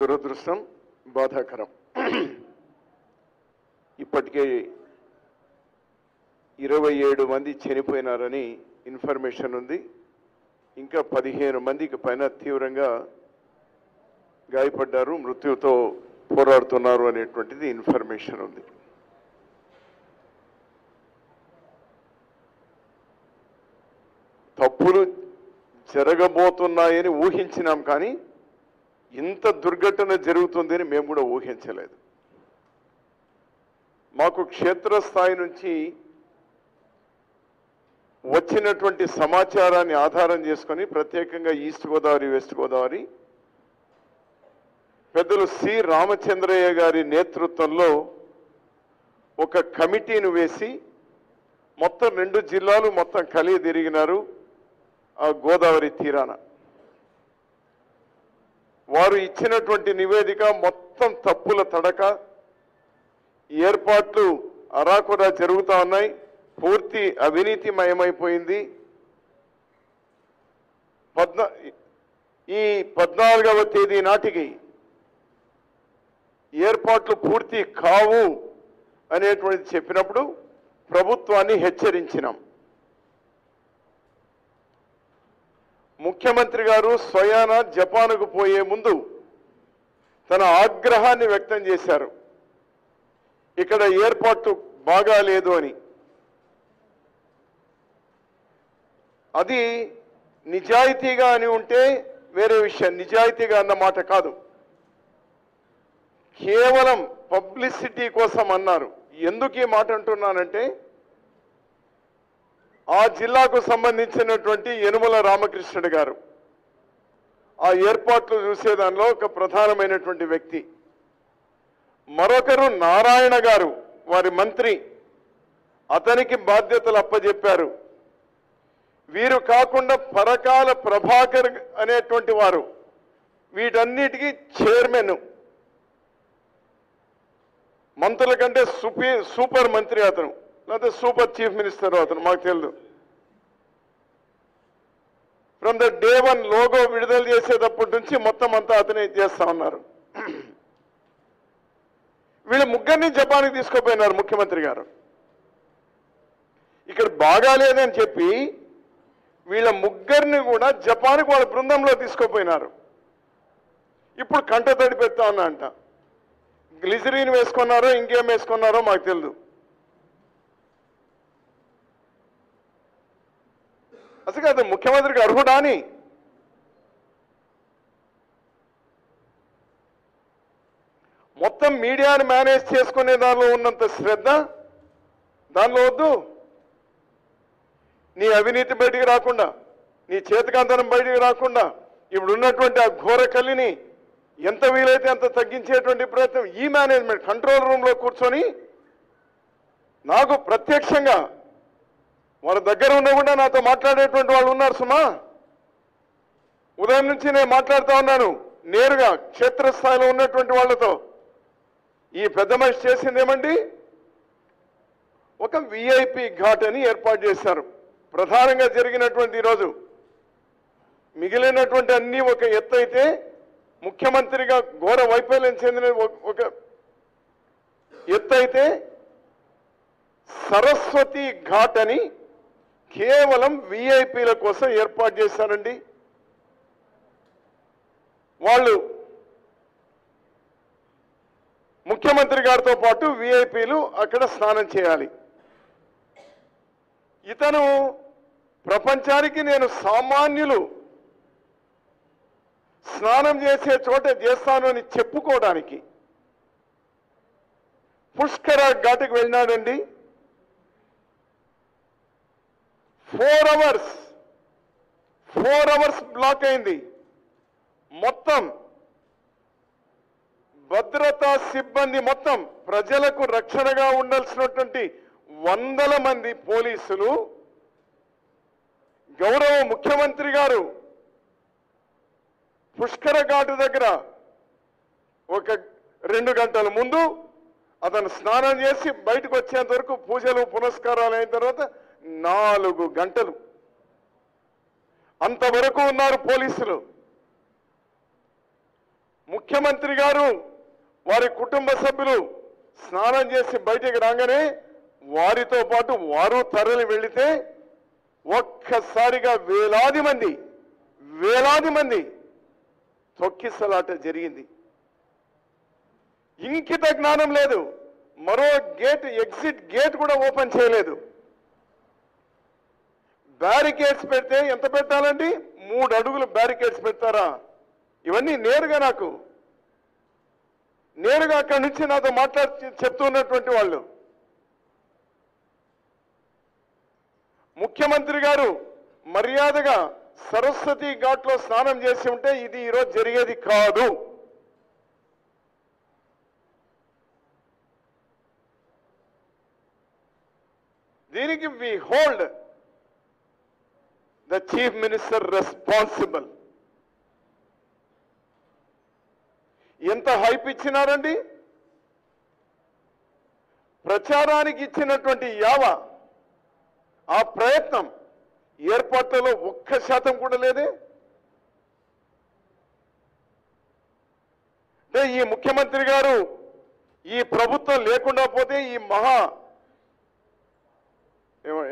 దురదృష్టం, బాధాకరం. ఇప్పటికే 27 మంది చనిపోయినారని ఇన్ఫర్మేషన్ ఉంది. ఇంకా 15 మందికి పైన తీవ్రంగా గాయపడ్డారు, మృత్యుతో పోరాడుతున్నారు అనేటువంటిది ఇన్ఫర్మేషన్ ఉంది. తప్పులు జరగబోతున్నాయని ఊహించినాం, కానీ ఇంత దుర్ఘటన జరుగుతుందని మేము కూడా ఊహించలేదు. మాకు క్షేత్రస్థాయి నుంచి వచ్చినటువంటి సమాచారాన్ని ఆధారం చేసుకొని ప్రత్యేకంగా ఈస్ట్ గోదావరి, వెస్ట్ గోదావరి పెద్దలు సి రామచంద్రయ్య గారి నేతృత్వంలో ఒక కమిటీని వేసి మొత్తం 2 జిల్లాలు మొత్తం కలిగి తిరిగినారు. ఆ గోదావరి తీరాన వారు ఇచ్చినటువంటి నివేదిక మొత్తం తప్పుల తడక, ఏర్పాట్లు అరాకొరా జరుగుతూ ఉన్నాయి, పూర్తి అవినీతిమయమైపోయింది. ఈ 14వ తేదీ నాటికి ఏర్పాట్లు పూర్తి కావు అనేటువంటిది చెప్పినప్పుడు ప్రభుత్వాన్ని హెచ్చరించినాం. ముఖ్యమంత్రి గారు స్వయాన జపాన్కు పోయే ముందు తన ఆగ్రహాన్ని వ్యక్తం చేశారు, ఇక్కడ ఏర్పాట్లు బాగాలేదు అని. అది నిజాయితీగా అని ఉంటే వేరే విషయం, నిజాయితీగా అన్నమాట కాదు, కేవలం పబ్లిసిటీ కోసం అన్నారు. ఎందుకు ఈ మాట అంటున్నానంటే, ఆ జిల్లాకు సంబంధించినటువంటి యనుమల రామకృష్ణుడు గారు ఆ ఏర్పాట్లు చూసేదానిలో ఒక ప్రధానమైనటువంటి వ్యక్తి. మరొకరు నారాయణ గారు, వారి మంత్రి, అతనికి బాధ్యతలు అప్పజెప్పారు. వీరు కాకుండా పరకాల ప్రభాకర్ అనేటువంటి వారు వీటన్నిటికీ చైర్మన్, మంత్రుల కంటే సూపర్ మంత్రి అతను, లేకపోతే సూపర్ చీఫ్ మినిస్టర్ అతను, మాకు తెలియదు. ఫ్రమ్ ద డే 1 లోగో విడుదల చేసేటప్పటి నుంచి మొత్తం అంతా అతనే చేస్తా ఉన్నారు. వీళ్ళ ముగ్గురిని జపాన్కి తీసుకుపోయినారు ముఖ్యమంత్రి గారు. ఇక్కడ బాగాలేదని చెప్పి వీళ్ళ ముగ్గురిని కూడా జపాన్కి వాళ్ళ బృందంలో తీసుకుపోయినారు. ఇప్పుడు కంట తడి పెడతా ఉన్నా అంట. గ్లిజరీన్ వేసుకున్నారో ఇంకేం వేసుకున్నారో మాకు తెలియదు. అసలు అది ముఖ్యమంత్రికి అర్హుడా అని. మొత్తం మీడియాని మేనేజ్ చేసుకునే దానిలో ఉన్నంత శ్రద్ధ దానిలో వద్దు. నీ అవినీతి బయటికి రాకుండా, నీ చేతికాంతనం బయటికి రాకుండా, ఇప్పుడు ఉన్నటువంటి ఆ ఘోర కలిని ఎంత వీలైతే అంత తగ్గించేటువంటి ప్రయత్నం ఈ మేనేజ్మెంట్ కంట్రోల్ రూమ్లో కూర్చొని, నాకు ప్రత్యక్షంగా వాళ్ళ దగ్గర ఉండకుండా నాతో మాట్లాడేటువంటి వాళ్ళు ఉన్నారు సుమా. ఉదయం నుంచి నేను మాట్లాడుతూ ఉన్నాను నేరుగా క్షేత్రస్థాయిలో ఉన్నటువంటి వాళ్ళతో. ఈ పెద్ద మనిషి చేసిందేమండి, ఒక విఐపి ఘాట్ అని ఏర్పాటు చేశారు. ప్రధానంగా జరిగినటువంటి ఈరోజు మిగిలినటువంటి అన్ని ఒక ఎత్తు అయితే, ముఖ్యమంత్రిగా ఘోర వైఫల్యం చెందిన ఒక ఎత్తు అయితే, సరస్వతి ఘాట్ అని కేవలం విఐపీల కోసం ఏర్పాటు చేశారండి. వాళ్ళు ముఖ్యమంత్రి గారితో పాటు విఐపీలు అక్కడ స్నానం చేయాలి. ఇతను ప్రపంచానికి నేను సామాన్యులు స్నానం చేసే చోట చేస్తాను అని చెప్పుకోవడానికి పుష్కర ఘాటుకు వెళ్ళినాడండి. 4 అవర్స్ బ్లాక్ అయింది. మొత్తం భద్రతా సిబ్బంది, మొత్తం ప్రజలకు రక్షణగా ఉండాల్సినటువంటి వందల మంది పోలీసులు, గౌరవ ముఖ్యమంత్రి గారు పుష్కర ఘాటు దగ్గర ఒక 2 గంటల ముందు అతను స్నానం చేసి బయటకు వచ్చేంత వరకు పూజలు పునస్కారాలు అయిన తర్వాత 4 గంటలు అంతవరకు ఉన్నారు పోలీసులు. ముఖ్యమంత్రి గారు వారి కుటుంబ సభ్యులు స్నానం చేసి బయటికి రాగానే వారితో పాటు వారు తరలి వెళితే ఒక్కసారిగా వేలాది మంది తొక్కిసలాట జరిగింది. ఇంకిత జ్ఞానం లేదు. మరో గేట్, ఎగ్జిట్ గేట్ కూడా ఓపెన్ చేయలేదు. బ్యారికేడ్స్ పెడితే ఎంత పెట్టాలండి? 3 అడుగులు బ్యారికేడ్స్ పెడతారా? ఇవన్నీ నేరుగా అక్కడి నుంచి నాతో చెప్తున్నటువంటి వాళ్ళు. ముఖ్యమంత్రి గారు మర్యాదగా సరస్వతి ఘాట్లో స్నానం చేసి ఉంటే ఇది ఈరోజు జరిగేది కాదు. దీనికి we hold the chief minister responsible. ఎంత హైప్ ఇచ్చినారండి? ప్రచారానికి ఇచ్చినటువంటి ఆ ప్రయత్నం ఏర్పాట్లలో 1% కూడా లేదే. అంటే ఈ ముఖ్యమంత్రి గారు, ఈ ప్రభుత్వం లేకుండా పోతే ఈ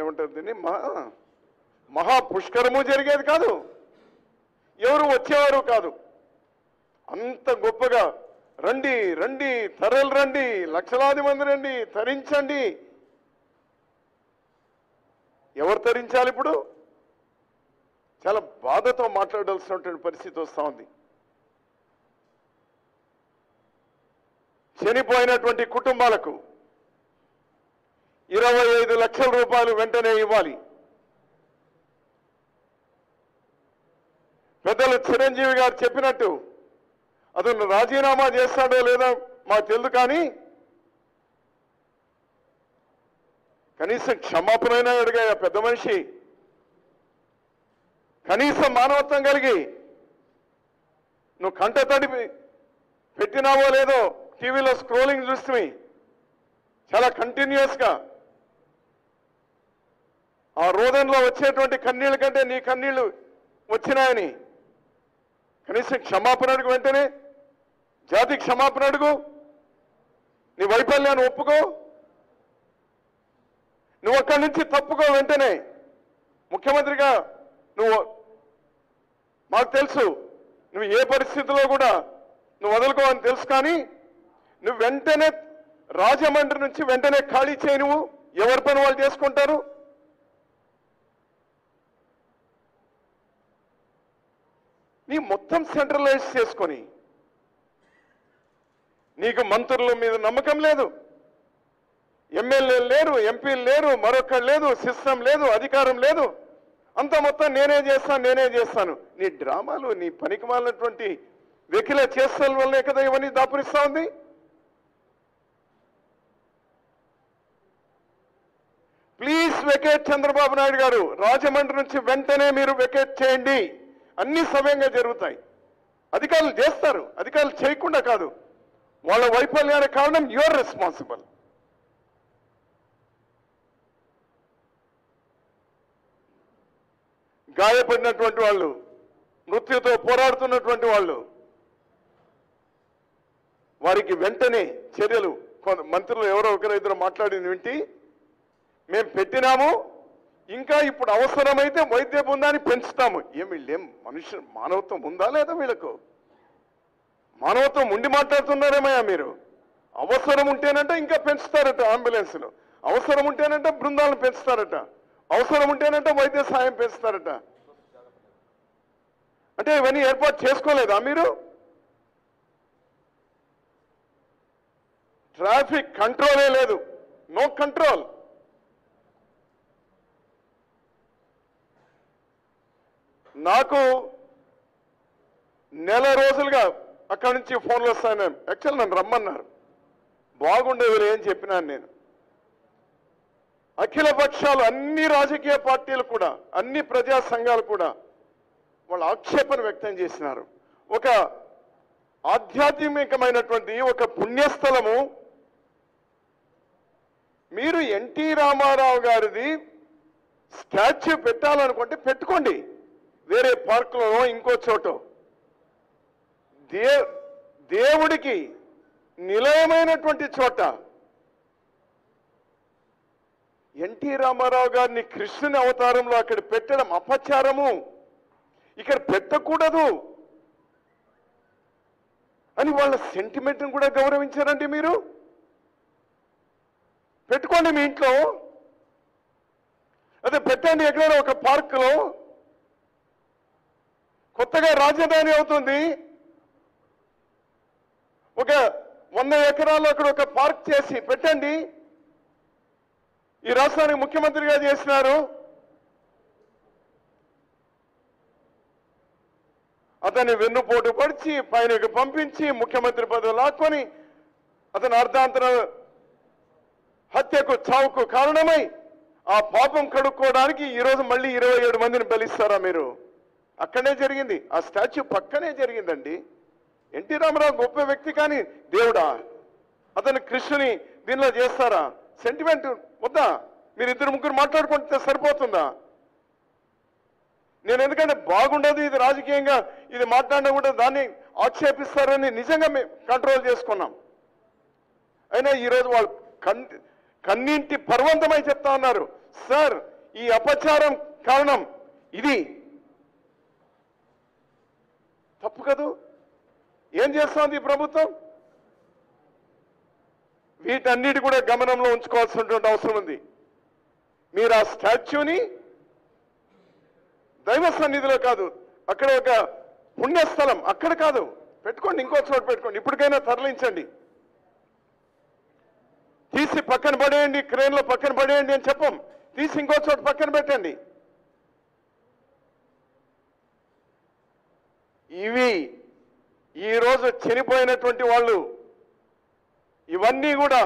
ఏమంటారు దీన్ని, మహా పుష్కరము జరిగేది కాదు, ఎవరు వచ్చేవారు కాదు. అంత గొప్పగా రండి తరలి రండి, లక్షలాది మంది రండి, తరించండి. ఎవరు తరించాలి? ఇప్పుడు చాలా బాధతో మాట్లాడాల్సినటువంటి పరిస్థితి వస్తూ ఉంది. చనిపోయినటువంటి కుటుంబాలకు 25 లక్షల రూపాయలు వెంటనే ఇవ్వాలి. పెద్దలు చిరంజీవి గారు చెప్పినట్టు అతను రాజీనామా చేస్తాడో లేదో మాకు తెలియదు, కానీ కనీసం క్షమాపణ అడిగాయా పెద్ద మనిషి? కనీసం మానవత్వం కలిగి నువ్వు కంట తడిపి పెట్టినావో లేదో టీవీలో స్క్రోలింగ్ చూస్తే చాలా కంటిన్యూస్గా ఆ రోదనలో వచ్చేటువంటి కన్నీళ్ళ కంటే నీ కన్నీళ్లు వచ్చినాయని కనీసం క్షమాపణ అడుగు, వెంటనే జాతి క్షమాపణ అడుగు, నీ వైఫల్యాన్ని ఒప్పుకో, నువ్వు అక్కడి నుంచి తప్పుకో వెంటనే. ముఖ్యమంత్రిగా నువ్వు, మాకు తెలుసు నువ్వు ఏ పరిస్థితిలో కూడా నువ్వు వదులుకోవని తెలుసు, కానీ నువ్వు వెంటనే రాజమండ్రి నుంచి వెంటనే ఖాళీ చేయి. నువ్వు ఎవరి పని వాళ్ళు చేసుకుంటారు. నీ మొత్తం సెంట్రలైజ్ చేసుకొని నీకు మంత్రుల మీద నమ్మకం లేదు, ఎమ్మెల్యేలు లేరు, ఎంపీలు లేరు, మరొకరు లేదు, సిస్టమ్ లేదు, అధికారం లేదు, అంతా మొత్తం నేనే చేస్తాను. నీ డ్రామాలు, నీ పనికిమాలినటువంటి వెకిల చేష్టల వల్లే కదా ఇవన్నీ దాపురిస్తా ఉంది. ప్లీజ్ వెకేట్ చంద్రబాబు నాయుడు గారు. రాజమండ్రి నుంచి వెంటనే మీరు వెకేట్ చేయండి. అన్ని సవ్యంగా జరుగుతాయి. అధికారులు చేస్తారు, అధికారులు చేయకుండా కాదు. వాళ్ళ వైఫల్యానికి కారణం యువర్ రెస్పాన్సిబుల్. గాయపడినటువంటి వాళ్ళు, మృత్యుతో పోరాడుతున్నటువంటి వాళ్ళు, వారికి వెంటనే చర్యలు. మంత్రులు ఎవరో ఒకరిద్దరు మాట్లాడింది వింటి మేము పెట్టినాము, ఇంకా ఇప్పుడు అవసరమైతే వైద్య బృందాన్ని పెంచుతాము. వీళ్ళేం మానవత్వం ఉందా లేదా? వీళ్ళకు మానవత్వం ఉండి మాట్లాడుతున్నారేమయ్యా మీరు? అవసరం ఉంటేనంటే ఇంకా పెంచుతారట అంబులెన్స్లు, అవసరం ఉంటేనంటే బృందాలను పెంచుతారట, అవసరం ఉంటేనంటే వైద్య సాయం పెంచుతారట. అంటే ఇవన్నీ ఏర్పాటు చేసుకోలేదా మీరు? ట్రాఫిక్ కంట్రోలే లేదు, నో కంట్రోల్. నాకు నెల రోజులుగా అక్కడి నుంచి ఫోన్లు వస్తాను. యాక్చువల్ నన్ను రమ్మన్నారు, బాగుండేది ఏం చెప్పినాను నేను. అఖిల పక్షాలు, అన్ని రాజకీయ పార్టీలు కూడా, అన్ని ప్రజా సంఘాలు కూడా వాళ్ళ ఆక్షేపణ వ్యక్తం చేసినారు. ఒక ఆధ్యాత్మికమైనటువంటి ఒక పుణ్యస్థలము, మీరు ఎన్టీ రామారావు గారిది స్టాచ్యూ పెట్టాలనుకుంటే పెట్టుకోండి, వేరే పార్కులో ఇంకో చోట. దేవుడికి నిలయమైనటువంటి చోట ఎన్టీ రామారావు గారిని కృష్ణుని అవతారంలో అక్కడ పెట్టడం అపచారము, ఇక్కడ పెట్టకూడదు అని వాళ్ళ సెంటిమెంట్ని కూడా గౌరవించారండి మీరు. పెట్టుకోండి మీ ఇంట్లో, అదే పెట్టండి ఎక్కడైనా ఒక పార్కులో. కొత్తగా రాజధాని అవుతుంది, ఒక 100 ఎకరాల్లో అక్కడ ఒక పార్క్ చేసి పెట్టండి. ఈ రాష్ట్రానికి ముఖ్యమంత్రిగా చేసినారు, అతన్ని వెన్నుపోటు పడిచి పైనకి పంపించి ముఖ్యమంత్రి పదవి లాక్కొని అతను అర్ధాంతర హత్యకు చావుకు కారణమై ఆ పాపం కడుక్కోవడానికి ఈరోజు మళ్ళీ 27 మందిని బలిస్తారా మీరు? అక్కడనే జరిగింది, ఆ స్టాచ్యూ పక్కనే జరిగిందండి. ఎన్టీ రామారావు గొప్ప వ్యక్తి, కానీ దేవుడా అతను కృష్ణుని దీనిలో చేస్తారా? సెంటిమెంట్ వద్దా? మీరు 2-3 మాట్లాడుకుంటే సరిపోతుందా? నేను ఎందుకంటే బాగుండదు ఇది రాజకీయంగా, ఇది మాట్లాడినా కూడా దాన్ని ఆక్షేపిస్తారని నిజంగా మేము కంట్రోల్ చేసుకున్నాం. అయినా ఈరోజు వాళ్ళు కన్నీంటి పర్వంతమై చెప్తా ఉన్నారు, సార్ ఈ అపచారం కారణం ఇది. తప్పు కదూ? ఏం చేస్తోంది ఈ ప్రభుత్వం? వీటన్నిటి కూడా గమనంలో ఉంచుకోవాల్సినటువంటి అవసరం ఉంది. మీరు ఆ స్టాచ్యూని దైవ సన్నిధిలో కాదు, అక్కడ ఒక పుణ్యస్థలం అక్కడ కాదు, పెట్టుకోండి, ఇంకో చోట పెట్టుకోండి. ఇప్పటికైనా తరలించండి, తీసి పక్కన పడేయండి, క్రేన్లో పక్కన పడేయండి అని చెప్పం, తీసి ఇంకో చోట పక్కన పెట్టండి. ఇవి ఈరోజు చనిపోయినటువంటి వాళ్ళు, ఇవన్నీ కూడా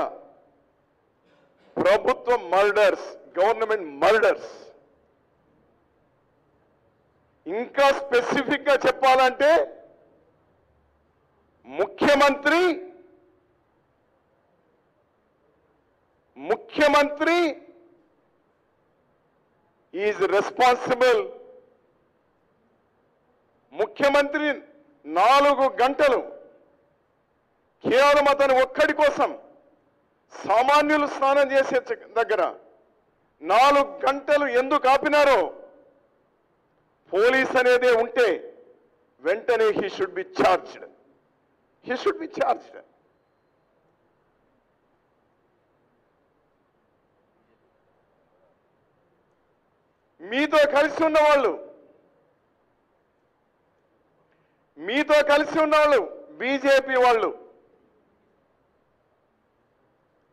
ప్రభుత్వ మర్డర్స్, గవర్నమెంట్ మర్డర్స్. ఇంకా స్పెసిఫిక్ గా చెప్పాలంటే ముఖ్యమంత్రి ఈజ్ రెస్పాన్సిబుల్. ముఖ్యమంత్రి 4 గంటలు కేవలం అతను ఒక్కడి కోసం, సామాన్యులు స్నానం చేసే దగ్గర 4 గంటలు ఎందుకు ఆపినారో, పోలీస్ అనేదే ఉంటే వెంటనే హీ షుడ్ బి చార్జ్డ్. మీతో కలిసి ఉన్నవాళ్ళు బీజేపీ వాళ్ళు,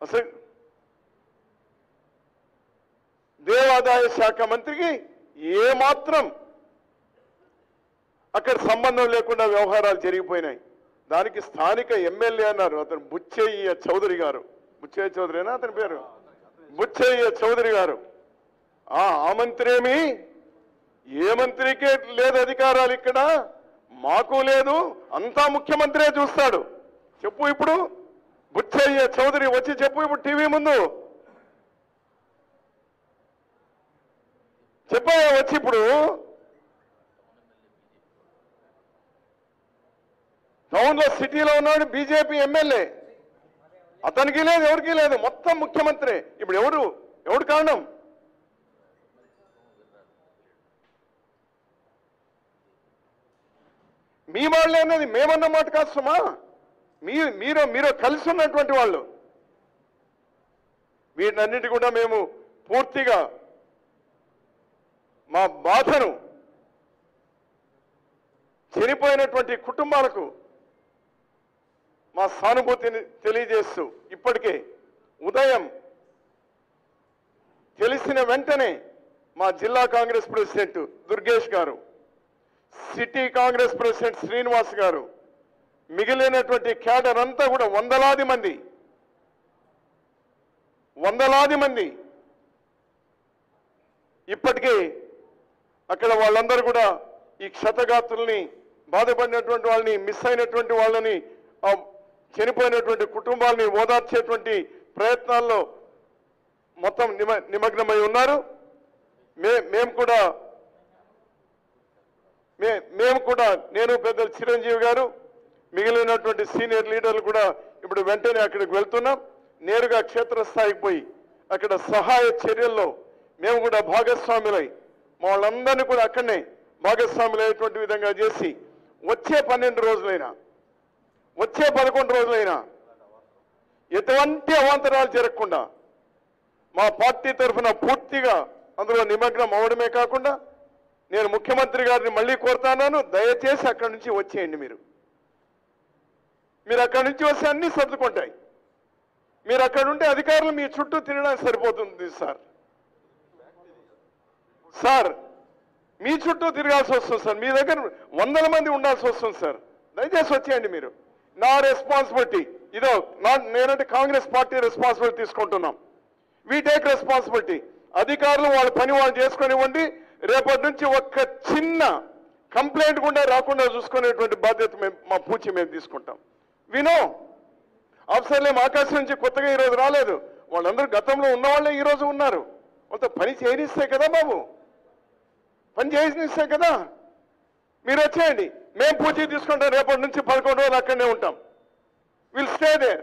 అసలు దేవాదాయ శాఖ మంత్రికి ఏమాత్రం అక్కడ సంబంధం లేకుండా వ్యవహారాలు జరిగిపోయినాయి. దానికి స్థానిక ఎమ్మెల్యే అన్నారు, అతను బుచ్చయ్య చౌదరి గారు. బుచ్చయ్య చౌదరినా అతని పేరు? బుచ్చయ్య చౌదరి గారు. ఆ మంత్రి ఏ మంత్రికే లేదు అధికారాలు, ఇక్కడ మాకు లేదు, అంతా ముఖ్యమంత్రే చూస్తాడు. చెప్పు ఇప్పుడు, బుచ్చయ్య చౌదరి వచ్చి చెప్పు ఇప్పుడు టీవీ ముందు, చెప్పాయా వచ్చి ఇప్పుడు? టౌన్లో సిటీలో ఉన్నాడు బీజేపీ ఎమ్మెల్యే, అతనికి లేదు, ఎవరికి లేదు, మొత్తం ముఖ్యమంత్రి. ఇప్పుడు ఎవడు కారణం? మీ వాళ్ళే అన్నది మేమన్న మాట కాదు సుమా, మీరు కలిసి ఉన్నటువంటి వాళ్ళు. వీటన్నిటి కూడా మేము పూర్తిగా మా బాధను, చనిపోయినటువంటి కుటుంబాలకు మా సానుభూతిని తెలియజేస్తూ, ఇప్పటికే ఉదయం తెలిసిన వెంటనే మా జిల్లా కాంగ్రెస్ ప్రెసిడెంట్ దుర్గేష్ గారు, సిటీ కాంగ్రెస్ ప్రెసిడెంట్ శ్రీనివాస్ గారు, మిగిలినటువంటి క్యాడర్ అంతా కూడా వందలాది మంది ఇప్పటికే అక్కడ వాళ్ళందరూ కూడా ఈ క్షతగాత్రుల్ని, బాధపడినటువంటి వాళ్ళని, మిస్ అయినటువంటి వాళ్ళని, చనిపోయినటువంటి కుటుంబాలని ఓదార్చేటువంటి ప్రయత్నాల్లో మొత్తం నిమగ్నమై ఉన్నారు. మేము కూడా నేను పెద్దలు చిరంజీవి గారు మిగిలినటువంటి సీనియర్ లీడర్లు కూడా ఇప్పుడు వెంటనే అక్కడికి వెళ్తున్నాం. నేరుగా క్షేత్రస్థాయికి పోయి అక్కడ సహాయ చర్యల్లో మేము కూడా భాగస్వాములై మా వాళ్ళందరినీ కూడా అక్కడనే భాగస్వాములైనటువంటి విధంగా చేసి వచ్చే 12 రోజులైనా వచ్చే 11 రోజులైనా ఎటువంటి అవాంతరాలు జరగకుండా మా పార్టీ తరఫున పూర్తిగా అందులో నిమగ్నం అవడమే కాకుండా నేను ముఖ్యమంత్రి గారిని మళ్ళీ కోరుతాను, దయచేసి అక్కడి నుంచి వచ్చేయండి. మీరు అక్కడి నుంచి వస్తే అన్నీ సర్దుకుంటాయి. మీరు అక్కడ ఉంటే అధికారులు మీ చుట్టూ తిరగడానికి సరిపోతుంది సార్. మీ చుట్టూ తిరగాల్సి వస్తుంది సార్. మీ దగ్గర 100 మంది ఉండాల్సి వస్తుంది సార్. దయచేసి వచ్చేయండి మీరు. నా రెస్పాన్సిబిలిటీ ఇదో, నేనంటే కాంగ్రెస్ పార్టీ రెస్పాన్సిబిలిటీ తీసుకుంటున్నాం. We take responsibility. అధికారులు వాళ్ళ పని వాళ్ళు చేసుకునివ్వండి. రేపటి నుంచి ఒక్క చిన్న కంప్లైంట్ కూడా రాకుండా చూసుకునేటువంటి బాధ్యత మా పూచి మేము తీసుకుంటాం. వినో ఆఫీసర్లేం ఆకాశం నుంచి కొత్తగా ఈరోజు రాలేదు. వాళ్ళందరూ గతంలో ఉన్న వాళ్ళే ఈరోజు ఉన్నారు. వాళ్ళతో పని చేయనిస్తే కదా బాబు, పని చేయనిస్తే కదా. మీరు వచ్చేయండి, మేము పూచి తీసుకుంటాం. రేపటి నుంచి 11 రోజులు అక్కడనే ఉంటాం. Will stay there.